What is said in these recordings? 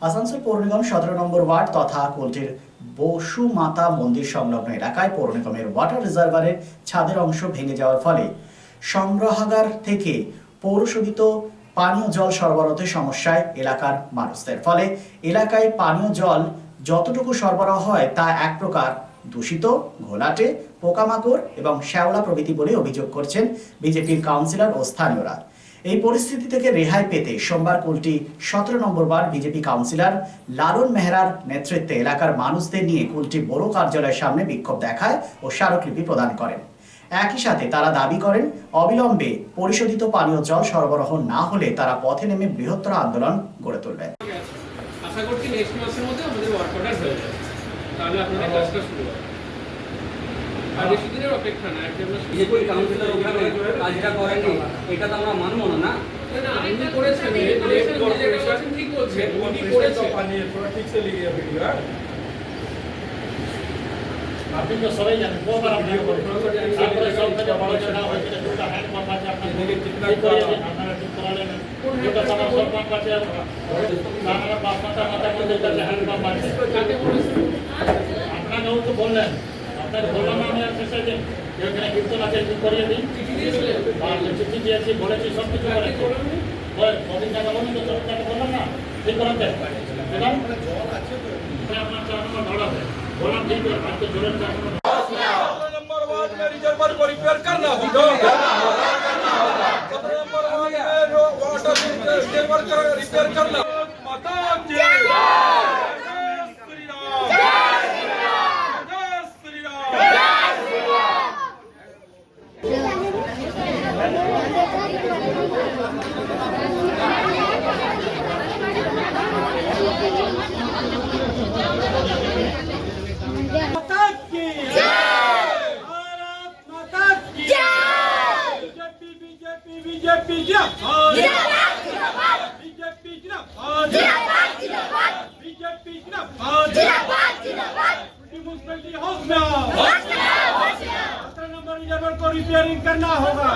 আসানসোল পৌর নিগম 17 নম্বর ওয়ার্ড তথা কুলটির বসু মাতা মন্দির সংলগ্ন এলাকায় পৌর নিগমের ওয়াটার রিজার্ভারের ছাদের অংশ ভেঙে যাওয়ার ফলে সংগ্রহাগার থেকে পৌরশোধিত পানীয় জল সরবরাহতে সমস্যায় এলাকার মানুষদের। ফলে এলাকায় পানীয় জল যতটুকু সরবরাহ হয় তা এক প্রকার দূষিত, ঘোলাটে, পোকামাকড় এবং শ্যাওলা প্রভৃতি বলে অভিযোগ করছেন বিজেপির কাউন্সিলর ও স্থানীয়রা। এই পরিস্থিতি থেকে রেহাই পেতে সোমবার কুলটি 17 নম্বর ওয়ার্ড বিজেপি কাউন্সিলর লালন মেহরার নেতৃত্বে এলাকার মানুষদের নিয়ে কুলটি বড় কার্যালয়ের সামনে বিক্ষোভ দেখায় ও স্মারকলিপি প্রদান করেন। একই সাথে তারা দাবি করেন অবিলম্বে পরিশোধিত পানীয় জল সরবরাহ না হলে তারা পথে নেমে বৃহত্তর আন্দোলন গড়ে তুলবে। আশা করছি নেক্সট মাসের মধ্যে আমাদের ওয়ার্ক অর্ডার হয়ে যাবে, তাহলে আপনাদের কাজটা শুরু হবে। আর বেশি দিনের অপেক্ষা না, বিজেপি কাউন্সিলর ওখানে কাজটা করেনি, এটা তো আমরা মানবো না। উনি করেছেন, ঠিক বলছেন, উনি করেছেন। আপনি তো সবাই জানেন, বহুবার ভিডিও করে তারপরে সব থেকে আলোচনা হয়েছিল, দুটো হ্যান্ড পাম্প আছে, আপনারা ঠিক করালেন, দুটো সামার সব পাম্প আছে, আপনারা মাথা মন্দির কাছে হ্যান্ড পাম্প আছে, আপনাকেও তো বললেন, আপনাকে বললাম না আমি আর শেষে দিন এখানে কীর্তন আছে, ঠিক করিয়ে দিন, চিঠি দিয়েছি, বলেছি, সব কিছু করেছি, কদিন টাকা বলুন তো, 14 টাকা বললাম না, ঠিক করেন দেন আপনার 4 নম্বর ধরা হবে, বললাম ঠিক আছে, আজকে জোরের 4 नंबर वार्ड में रिजर्वर को रिपेयर करना होगा। 17 नंबर वार्ड में वाटर रिजर्वर का रिपेयर करना। माता की जय श्री राम, जय श्री राम, जय श्री राम। माता की बीजेपी जिंदाबाद, बीजेपी जिंदाबाद, बीजेपी जिंदाबाद, म्युनिसिपैलिटी हाउस में 17 नंबर रिजर्वर को रिपेयरिंग करना होगा।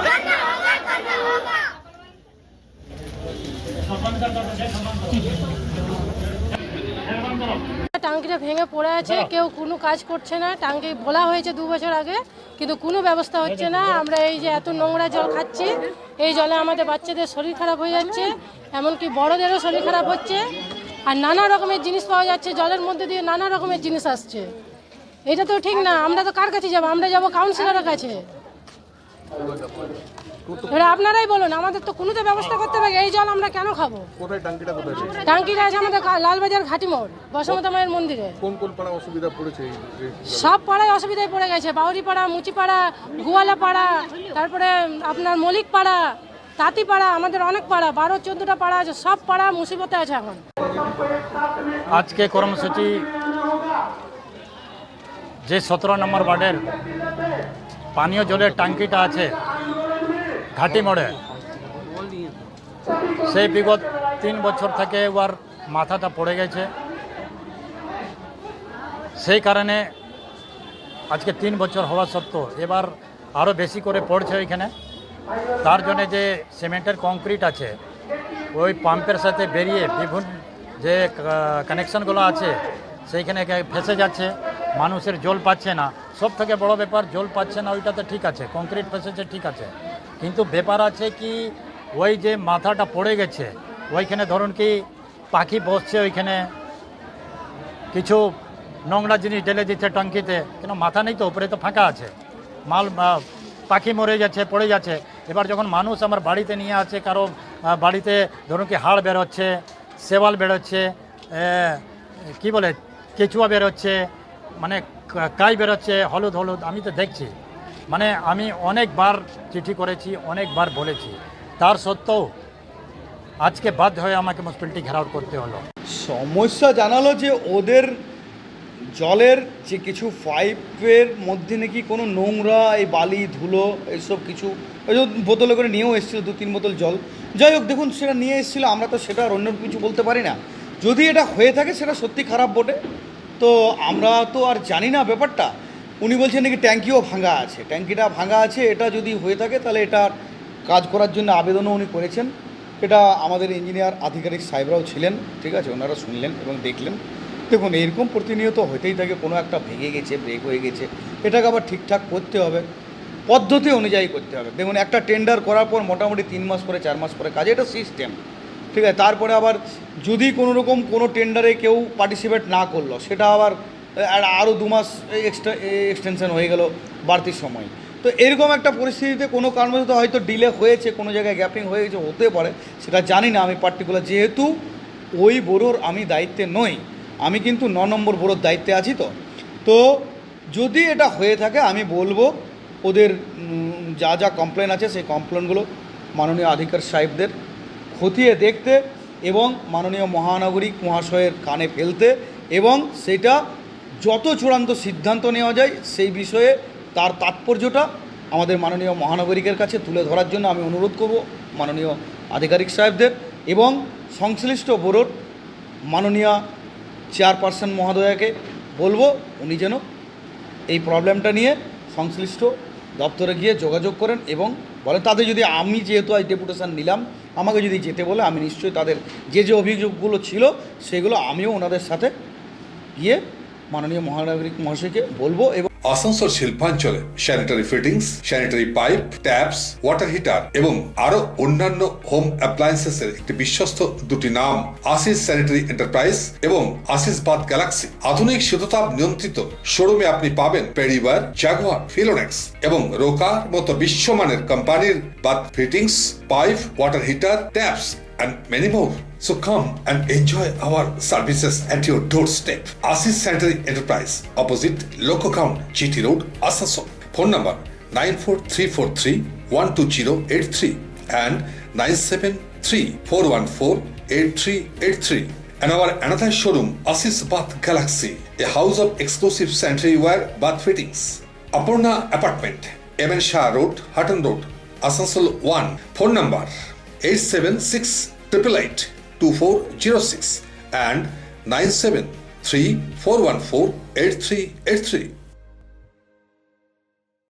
টাঙ্কিটা ভেঙে পড়ে আছে, কেউ কোনো কাজ করছে না। টাঙ্কি বলা হয়েছে 2 বছর আগে, কিন্তু কোনো ব্যবস্থা হচ্ছে না। আমরা এই যে এত নোংরা জল খাচ্ছি, এই জলে আমাদের বাচ্চাদের শরীর খারাপ হয়ে যাচ্ছে, এমনকি বড়দেরও শরীর খারাপ হচ্ছে। আর নানা রকমের জিনিস পাওয়া যাচ্ছে, জলের মধ্যে দিয়ে নানা রকমের জিনিস আসছে। এটা তো ঠিক না। আমরা তো কার কাছে যাবো? আমরা যাবো কাউন্সিলরের কাছে। এবার আপনারাই বলুন, আমাদের তো কোনো তো ব্যবস্থা করতে হবে। এই জল আমরা কেন খাবো? টাঙ্কিটা আছে আমাদের লালবাজার ঘাটি মোড়, বসমতা মায়ের মন্দিরে। কোন কোন পাড়া অসুবিধা পড়েছে? সব পাড়ায় অসুবিধায় পড়ে গেছে। বাউরি পাড়া, মুচি পাড়া, গুয়ালা পাড়া, তারপরে আপনার মলিক পাড়া, তাঁতি পাড়া, আমাদের অনেক পাড়া, 12-14টা পাড়া আছে। সব পাড়া মুসিবতে আছে এখন। আজকে কর্মসূচি যে 17 নম্বর ওয়ার্ডের পানীয় জলের ট্যাঙ্কিটা আছে ঘাটি মোড়ে, সেই বিগত 3 বছর থেকে ওর মাথাটা পড়ে গেছে। সেই কারণে আজকে 3 বছর হওয়া সত্ত্বেও এবার আরও বেশি করে পড়ছে ওইখানে। তার জন্যে যে সিমেন্টের কংক্রিট আছে ওই পাম্পের সাথে বেরিয়ে বিভিন্ন যে কানেকশনগুলো আছে সেইখানে ফেসে যাচ্ছে, মানুষের জল পাচ্ছে না। সব থেকে বড় ব্যাপার জল পাচ্ছে না, ওইটা তো ঠিক আছে, কংক্রিট ফেসেছে ঠিক আছে, কিন্তু ব্যাপার আছে কি ওই যে মাথাটা পড়ে গেছে ওইখানে ধরুন কি পাখি বসছে, ওইখানে কিছু নোংরা জিনিস ঢেলে দিচ্ছে টঙ্কিতে, কেন মাথা নেই তো, উপরে তো ফাঁকা আছে, মাল পাখি মরে যাচ্ছে, পড়ে যাচ্ছে। এবার যখন মানুষ আমার বাড়িতে নিয়ে আছে, কারো বাড়িতে ধরুন কি হাড় বেরোচ্ছে, সেওয়াল বেরোচ্ছে, কি বলে কেঁচুয়া বেরোচ্ছে, মানে কাই বেরোচ্ছে হলুদ হলুদ, আমি তো দেখছি। মানে আমি অনেকবার চিঠি করেছি, অনেকবার বলেছি, তার সত্ত্বেও আজকে বাধ্য হয়ে আমাকে মিউনিসিপ্যালিটি ঘেরাও করতে হলো। সমস্যা জানালো যে ওদের জলের যে কিছু পাইপের মধ্যে নাকি কোনো নোংরা, এই বালি ধুলো এইসব কিছু বোতলে করে নিয়েও এসেছিলো, 2-3 বোতল জল। যাই হোক, দেখুন সেটা নিয়ে এসেছিলো, আমরা তো সেটা আর অন্য কিছু বলতে পারি না। যদি এটা হয়ে থাকে সেটা সত্যি খারাপ বটে, তো আমরা তো আর জানি না ব্যাপারটা। উনি বলছেন নাকি ট্যাঙ্কিও ভাঙা আছে, ট্যাঙ্কিটা ভাঙা আছে, এটা যদি হয়ে থাকে তাহলে এটা কাজ করার জন্য আবেদনও উনি করেছেন। এটা আমাদের ইঞ্জিনিয়ার আধিকারিক সাহেবরাও ছিলেন, ঠিক আছে, ওনারা শুনলেন এবং দেখলেন। দেখুন, এরকম প্রতিনিয়ত হতেই থাকে, কোনো একটা ভেঙে গেছে, ব্রেক হয়ে গেছে, এটাকে আবার ঠিকঠাক করতে হবে, পদ্ধতি অনুযায়ী করতে হবে। দেখুন, একটা টেন্ডার করার পর মোটামুটি 3 মাস পরে 4 মাস পরে কাজ, এটা সিস্টেম, ঠিক আছে। তারপরে আবার যদি কোনো রকম কোনো টেন্ডারে কেউ পার্টিসিপেট না করলো, সেটা আবার আরও 2 মাস এক্সটেনশন হয়ে গেল বাড়তি সময়। তো এরকম একটা পরিস্থিতিতে কোনো কারণবশত হয়তো ডিলে হয়েছে, কোনো জায়গায় গ্যাপিং হয়ে গেছে, হতে পারে, সেটা জানি না আমি পার্টিকুলার, যেহেতু ওই বোরোর আমি দায়িত্বে নই, আমি কিন্তু 9 নম্বর বোরোর দায়িত্বে আছি। তো যদি এটা হয়ে থাকে, আমি বলবো ওদের যা যা কমপ্লেন আছে সেই কমপ্লেনগুলো মাননীয় আধিকারিক সাহেবদের খতিয়ে দেখতে এবং মাননীয় মহানাগরিক মহাশয়ের কানে ফেলতে, এবং সেটা যত চূড়ান্ত সিদ্ধান্ত নেওয়া যায় সেই বিষয়ে তার তাৎপর্যটা আমাদের মাননীয় মহানগরিকের কাছে তুলে ধরার জন্য আমি অনুরোধ করব মাননীয় আধিকারিক সাহেবদের, এবং সংশ্লিষ্ট বোর্ডের মাননীয় চেয়ারপারসন মহোদয়াকে বলবো উনি যেন এই প্রবলেমটা নিয়ে সংশ্লিষ্ট দপ্তরে গিয়ে যোগাযোগ করেন এবং বলেন, তাদের যদি, আমি যেহেতু আজ ডেপুটেশন নিলাম, আমাকে যদি যেতে বলে আমি নিশ্চয়ই তাদের যে যে অভিযোগগুলো ছিল সেগুলো আমিও ওনাদের সাথে গিয়ে মাননীয় মহানাগরিক মহাশয়কে বলবো। এবং আসানসোল শিল্পাঞ্চলে sanitary fittings, sanitary pipe, taps, water heater এবং আরো অন্যান্য হোম অ্যাপ্লায়েন্সেসের একটি বিশ্বস্ত দুটি নাম আশিস স্যানিটারি এন্টারপ্রাইজ এবং আশিস বাথ গ্যালাক্সি। আধুনিক শীততাপ নিয়ন্ত্রিত শোরুমে আপনি পাবেন পেরিবার, জাগুয়ার, ফিলোনেক্স এবং রোকার মতো বিশ্বমানের কোম্পানির bath fittings, pipe, water heater, taps and many more. So come and enjoy our services at your doorstep. Asis Sanitary Enterprise, opposite Loco Ground, GT Road, Asansol. Phone number 94343-12083 and 973-414-8383. And our another showroom, Asis Bath Galaxy, a house of exclusive sanitary ware bath fittings. Aparna Apartment, MN Shah Road, Hutton Road, Asansol 1. Phone number 876-888-2406 and 973-414-8383.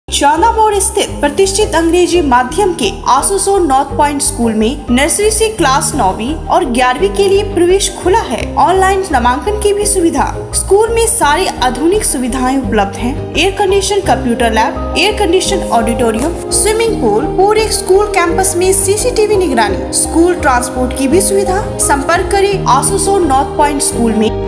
Chandamor स्थित प्रतिष्ठित अंग्रेजी माध्यम के आसुसो north point school में nursery से class 9वीं और 11वीं के लिए प्रवेश खुला है। ऑनलाइन नामांकन की भी सुविधा। स्कूल में सारी आधुनिक सुविधाएं उपलब्ध हैं। Air condition computer lab, air condition auditorium, swimming pool, पूरे स्कूल कैंपस में CCTV निगरानी, स्कूल ट्रांसपोर्ट की भी सुविधा। संपर्क करें आसुसो नॉर्थ पॉइंट स्कूल में